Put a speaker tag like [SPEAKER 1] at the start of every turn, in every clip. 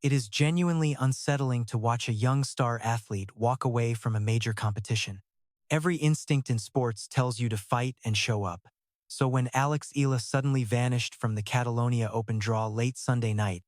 [SPEAKER 1] It is genuinely unsettling to watch a young star athlete walk away from a major competition. Every instinct in sports tells you to fight and show up. So when Eala suddenly vanished from the Catalonia Open draw late Sunday night,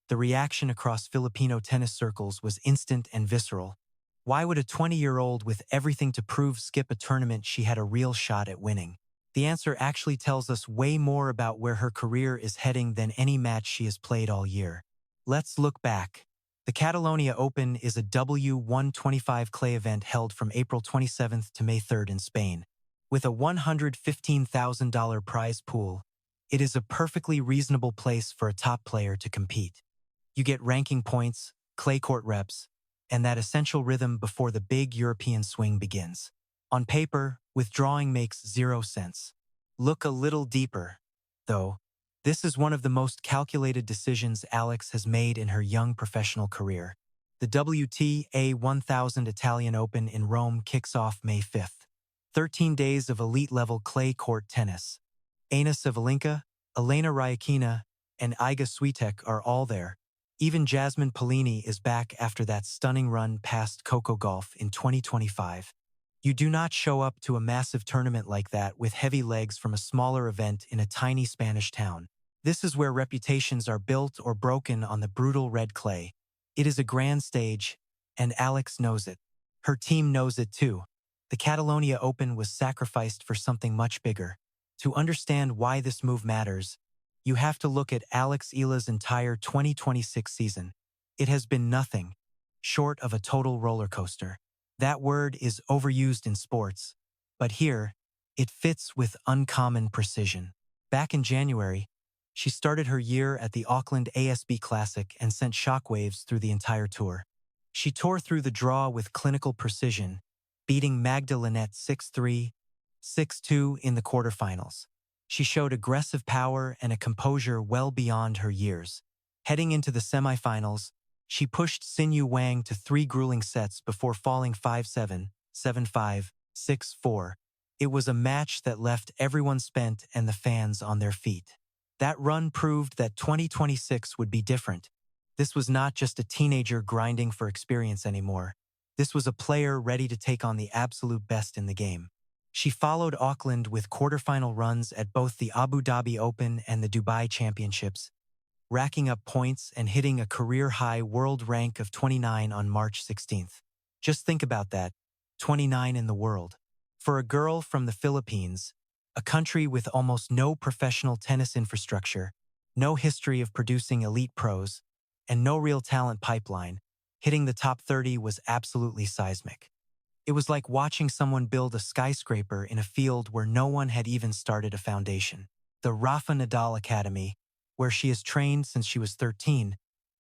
[SPEAKER 1] the reaction across Filipino tennis circles was instant and visceral. Why would a 20-year-old with everything to prove skip a tournament she had a real shot at winning? The answer actually tells us way more about where her career is heading than any match she has played all year. Let's look back. The Catalonia Open is a W125 clay event held from April 27th to May 3rd in Spain. With a $115,000 prize pool, it is a perfectly reasonable place for a top player to compete. You get ranking points, clay court reps, and that essential rhythm before the big European swing begins. On paper, withdrawing makes zero sense. Look a little deeper, though. This is one of the most calculated decisions Alex has made in her young professional career. The WTA 1000 Italian Open in Rome kicks off May 5th. 13 days of elite-level clay court tennis. Ana Sabalenka, Elena Rybakina, and Iga Swiatek are all there. Even Jasmine Paolini is back after that stunning run past Coco Gauff in 2025. You do not show up to a massive tournament like that with heavy legs from a smaller event in a tiny Spanish town. This is where reputations are built or broken on the brutal red clay. It is a grand stage, and Alex knows it. Her team knows it too. The Catalonia Open was sacrificed for something much bigger. To understand why this move matters, you have to look at Eala's entire 2026 season. It has been nothing short of a total roller coaster. That word is overused in sports, but here, it fits with uncommon precision. Back in January, she started her year at the Auckland ASB Classic and sent shockwaves through the entire tour. She tore through the draw with clinical precision, beating Magda Linette 6-3, 6-2 in the quarterfinals. She showed aggressive power and a composure well beyond her years. Heading into the semifinals, she pushed Xinyu Wang to 3 grueling sets before falling 5-7, 7-5, 6-4. It was a match that left everyone spent and the fans on their feet. That run proved that 2026 would be different. This was not just a teenager grinding for experience anymore. This was a player ready to take on the absolute best in the game. She followed Auckland with quarterfinal runs at both the Abu Dhabi Open and the Dubai Championships, racking up points and hitting a career-high world rank of 29 on March 16th. Just think about that, 29 in the world. For a girl from the Philippines, a country with almost no professional tennis infrastructure, no history of producing elite pros, and no real talent pipeline, hitting the top 30 was absolutely seismic. It was like watching someone build a skyscraper in a field where no one had even started a foundation. The Rafa Nadal Academy, where she has trained since she was 13,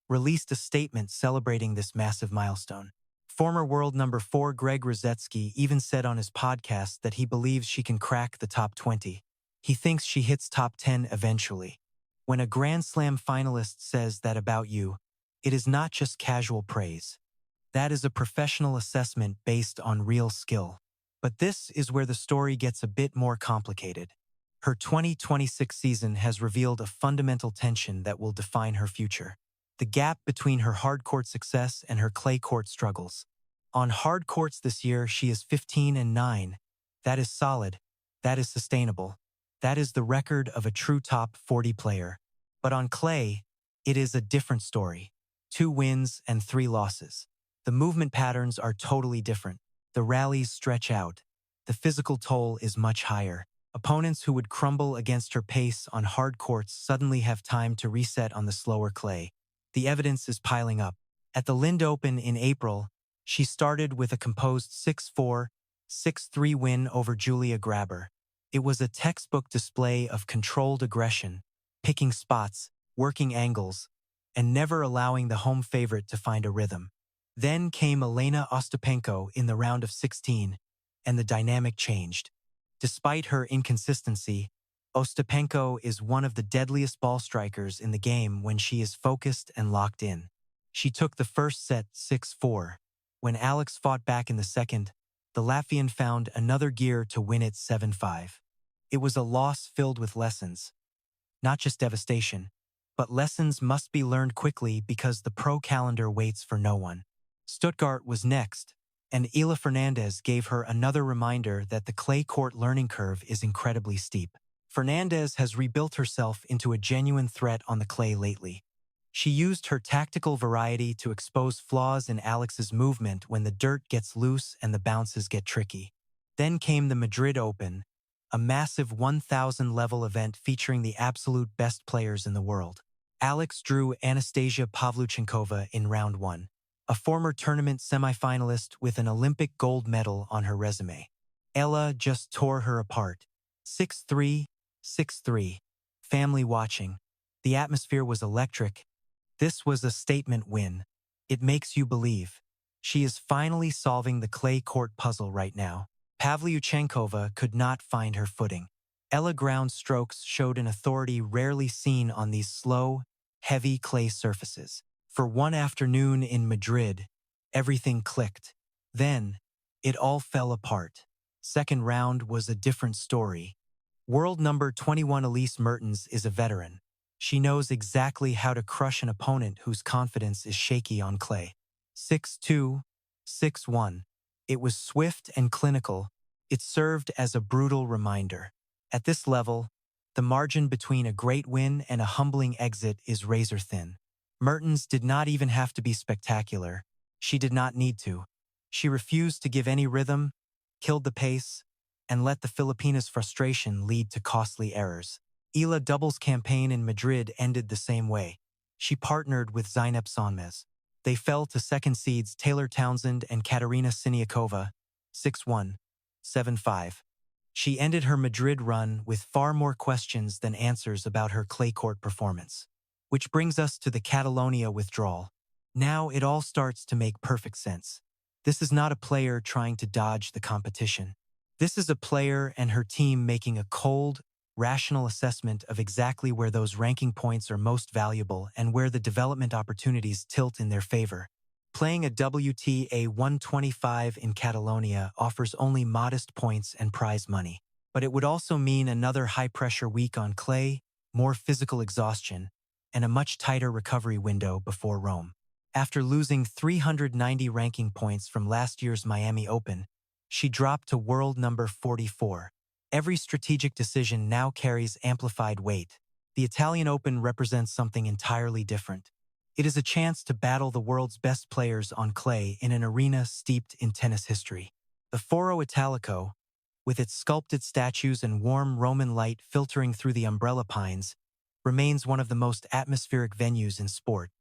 [SPEAKER 1] released a statement celebrating this massive milestone. Former world number 4 Greg Rosetsky even said on his podcast that he believes she can crack the top 20. He thinks she hits top 10 eventually. When a Grand Slam finalist says that about you, it is not just casual praise. That is a professional assessment based on real skill. But this is where the story gets a bit more complicated. Her 2026 season has revealed a fundamental tension that will define her future. The gap between her hard court success and her clay court struggles. On hard courts this year, she is 15-9. That is solid. That is sustainable. That is the record of a true top 40 player. But on clay, it is a different story. 2 wins and 3 losses. The movement patterns are totally different. The rallies stretch out. The physical toll is much higher. Opponents who would crumble against her pace on hard courts suddenly have time to reset on the slower clay. The evidence is piling up. At the Lindt Open in April, she started with a composed 6-4, 6-3 win over Julia Grabber. It was a textbook display of controlled aggression, picking spots, working angles, and never allowing the home favorite to find a rhythm. Then came Elena Ostapenko in the round of 16, and the dynamic changed. Despite her inconsistency, Ostapenko is one of the deadliest ball strikers in the game when she is focused and locked in. She took the first set 6-4. When Alex fought back in the second, the Latvian found another gear to win it 7-5. It was a loss filled with lessons. Not just devastation, But lessons must be learned quickly because the pro calendar waits for no one. Stuttgart was next, and Eala Fernandez gave her another reminder that the clay court learning curve is incredibly steep. Fernandez has rebuilt herself into a genuine threat on the clay lately. She used her tactical variety to expose flaws in Alex's movement when the dirt gets loose and the bounces get tricky. Then came the Madrid Open, a massive 1,000-level event featuring the absolute best players in the world. Alex drew Anastasia Pavlyuchenkova in round 1, a former tournament semifinalist with an Olympic gold medal on her resume. Eala just tore her apart. 6-3, 6-3. Family watching. The atmosphere was electric. This was a statement win. It makes you believe. She is finally solving the clay court puzzle right now. Pavlyuchenkova could not find her footing. Eala ground strokes showed an authority rarely seen on these slow, heavy clay surfaces. For one afternoon in Madrid, everything clicked. Then, it all fell apart. Second round was a different story. World number 21 Elise Mertens is a veteran. She knows exactly how to crush an opponent whose confidence is shaky on clay. 6-2, 6-1. It was swift and clinical. It served as a brutal reminder. At this level, the margin between a great win and a humbling exit is razor thin. Mertens did not even have to be spectacular. She did not need to. She refused to give any rhythm, killed the pace, and let the Filipina's frustration lead to costly errors. Eala doubles campaign in Madrid ended the same way. She partnered with Zeynep Sonmez. They fell to second seeds Taylor Townsend and Katerina Siniakova, 6-1, 7-5. She ended her Madrid run with far more questions than answers about her clay court performance. Which brings us to the Catalonia withdrawal. Now it all starts to make perfect sense. This is not a player trying to dodge the competition. This is a player and her team making a cold, rational assessment of exactly where those ranking points are most valuable and where the development opportunities tilt in their favor. Playing a WTA 125 in Catalonia offers only modest points and prize money, but it would also mean another high-pressure week on clay, more physical exhaustion, and a much tighter recovery window before Rome. After losing 390 ranking points from last year's Miami Open, she dropped to world number 44. Every strategic decision now carries amplified weight. The Italian Open represents something entirely different. It is a chance to battle the world's best players on clay in an arena steeped in tennis history. The Foro Italico, with its sculpted statues and warm Roman light filtering through the umbrella pines, remains one of the most atmospheric venues in sport.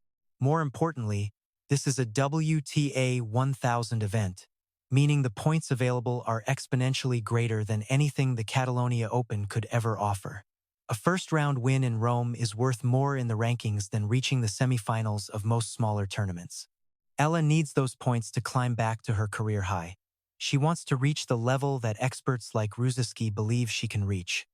[SPEAKER 1] More importantly, this is a WTA 1000 event, meaning the points available are exponentially greater than anything the Catalonia Open could ever offer. A first-round win in Rome is worth more in the rankings than reaching the semifinals of most smaller tournaments. Eala needs those points to climb back to her career high. She wants to reach the level that experts like Ruziski believe she can reach.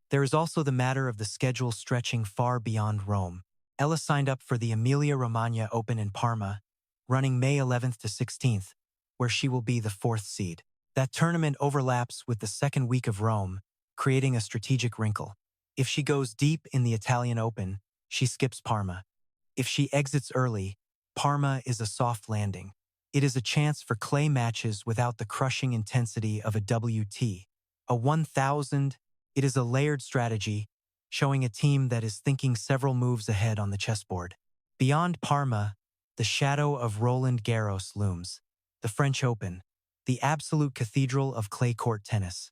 [SPEAKER 1] There is also the matter of the schedule stretching far beyond Rome. Eala signed up for the Emilia-Romagna Open in Parma, running May 11th to 16th, where she will be the 4th seed. That tournament overlaps with the second week of Rome, creating a strategic wrinkle. If she goes deep in the Italian Open, she skips Parma. If she exits early, Parma is a soft landing. It is a chance for clay matches without the crushing intensity of a WT. A 1000, it is a layered strategy, showing a team that is thinking several moves ahead on the chessboard. Beyond Parma, the shadow of Roland Garros looms. The French Open, the absolute cathedral of clay court tennis.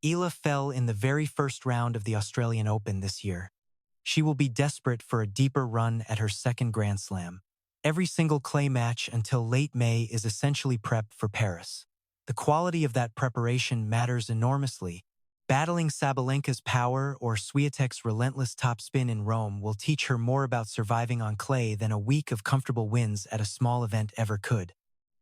[SPEAKER 1] Eala fell in the very first round of the Australian Open this year. She will be desperate for a deeper run at her second Grand Slam. Every single clay match until late May is essentially prep for Paris. The quality of that preparation matters enormously. Battling Sabalenka's power or Swiatek's relentless topspin in Rome will teach her more about surviving on clay than a week of comfortable wins at a small event ever could.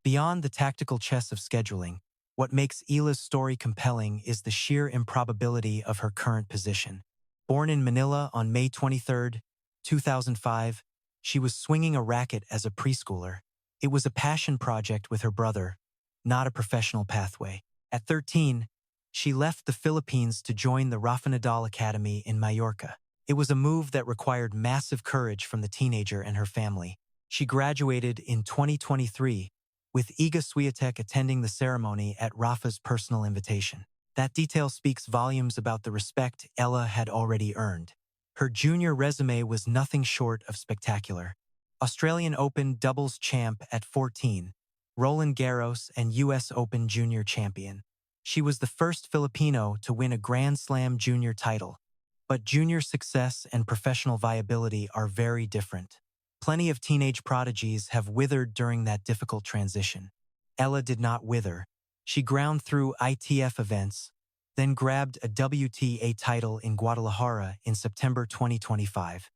[SPEAKER 1] Beyond the tactical chess of scheduling, what makes Eala's story compelling is the sheer improbability of her current position. Born in Manila on May 23, 2005, she was swinging a racket as a preschooler. It was a passion project with her brother, not a professional pathway. At 13, she left the Philippines to join the Rafa Nadal Academy in Mallorca. It was a move that required massive courage from the teenager and her family. She graduated in 2023, with Iga Swiatek attending the ceremony at Rafa's personal invitation. That detail speaks volumes about the respect Eala had already earned. Her junior resume was nothing short of spectacular. Australian Open doubles champ at 14, Roland Garros and US Open junior champion. She was the first Filipino to win a Grand Slam junior title. But junior success and professional viability are very different. Plenty of teenage prodigies have withered during that difficult transition. Eala did not wither. She ground through ITF events, then grabbed a WTA title in Guadalajara in September 2025.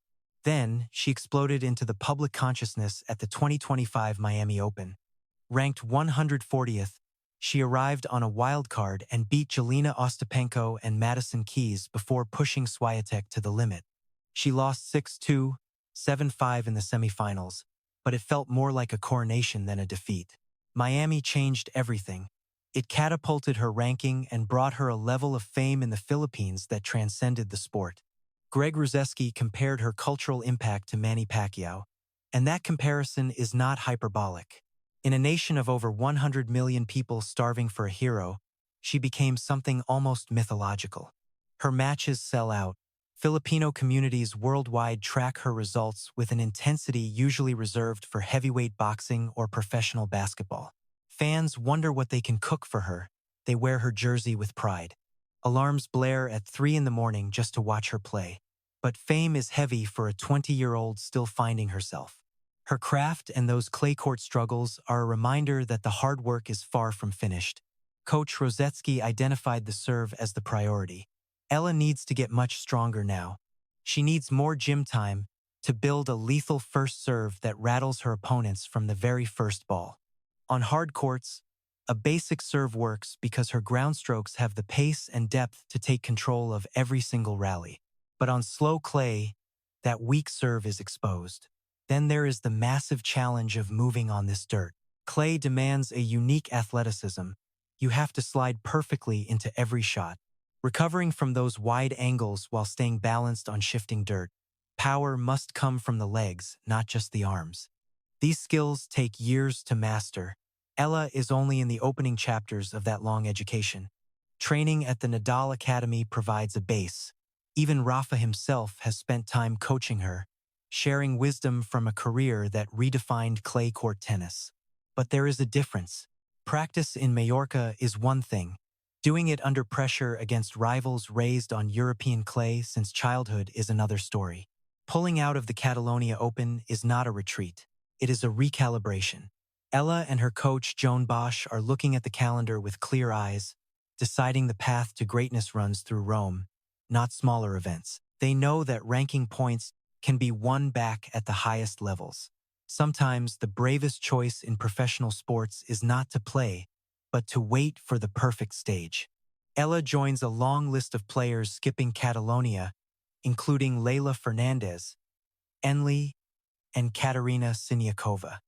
[SPEAKER 1] Then, she exploded into the public consciousness at the 2025 Miami Open. Ranked 140th, she arrived on a wild card and beat Jelena Ostapenko and Madison Keys before pushing Swiatek to the limit. She lost 6-2, 7-5 in the semifinals, but it felt more like a coronation than a defeat. Miami changed everything. It catapulted her ranking and brought her a level of fame in the Philippines that transcended the sport. Greg Ruseski compared her cultural impact to Manny Pacquiao, and that comparison is not hyperbolic. In a nation of over 100 million people starving for a hero, she became something almost mythological. Her matches sell out. Filipino communities worldwide track her results with an intensity usually reserved for heavyweight boxing or professional basketball. Fans wonder what they can cook for her. They wear her jersey with pride. Alarms blare at 3 in the morning just to watch her play. But fame is heavy for a 20-year-old still finding herself. Her craft and those clay court struggles are a reminder that the hard work is far from finished. Coach Rosetsky identified the serve as the priority. Eala needs to get much stronger now. She needs more gym time to build a lethal first serve that rattles her opponents from the very first ball. On hard courts, a basic serve works because her ground strokes have the pace and depth to take control of every single rally. But on slow clay, that weak serve is exposed. Then there is the massive challenge of moving on this dirt. Clay demands a unique athleticism. You have to slide perfectly into every shot, recovering from those wide angles while staying balanced on shifting dirt. Power must come from the legs, not just the arms. These skills take years to master. Eala is only in the opening chapters of that long education. Training at the Nadal Academy provides a base. Even Rafa himself has spent time coaching her, sharing wisdom from a career that redefined clay court tennis. But there is a difference. Practice in Mallorca is one thing. Doing it under pressure against rivals raised on European clay since childhood is another story. Pulling out of the Catalonia Open is not a retreat. It is a recalibration. Eala and her coach Joan Bosch are looking at the calendar with clear eyes, deciding the path to greatness runs through Rome, not smaller events. They know that ranking points can be won back at the highest levels. Sometimes the bravest choice in professional sports is not to play, but to wait for the perfect stage. Eala joins a long list of players skipping Catalonia, including Leylah Fernandez, Enli, and Katerina Siniakova.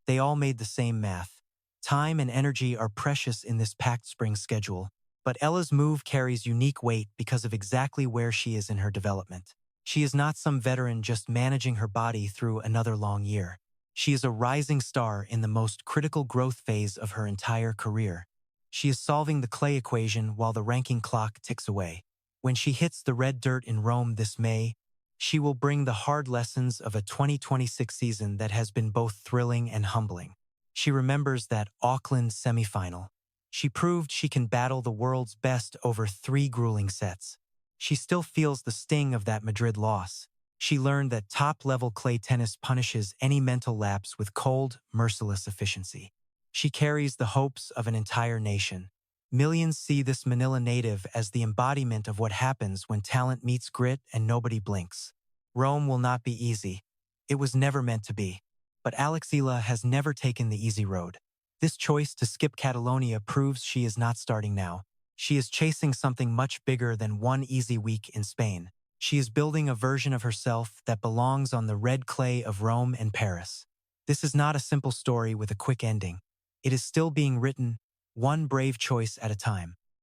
[SPEAKER 1] They all made the same math. Time and energy are precious in this packed spring schedule, but Ella's move carries unique weight because of exactly where she is in her development. She is not some veteran just managing her body through another long year. She is a rising star in the most critical growth phase of her entire career. She is solving the clay equation while the ranking clock ticks away. When she hits the red dirt in Rome this May, she will bring the hard lessons of a 2026 season that has been both thrilling and humbling. She remembers that Auckland semifinal. She proved she can battle the world's best over 3 grueling sets. She still feels the sting of that Madrid loss. She learned that top-level clay tennis punishes any mental lapse with cold, merciless efficiency. She carries the hopes of an entire nation. Millions see this Manila native as the embodiment of what happens when talent meets grit and nobody blinks. Rome will not be easy. It was never meant to be. But Eala has never taken the easy road. This choice to skip Catalonia proves she is not starting now. She is chasing something much bigger than one easy week in Spain. She is building a version of herself that belongs on the red clay of Rome and Paris. This is not a simple story with a quick ending. It is still being written, one brave choice at a time.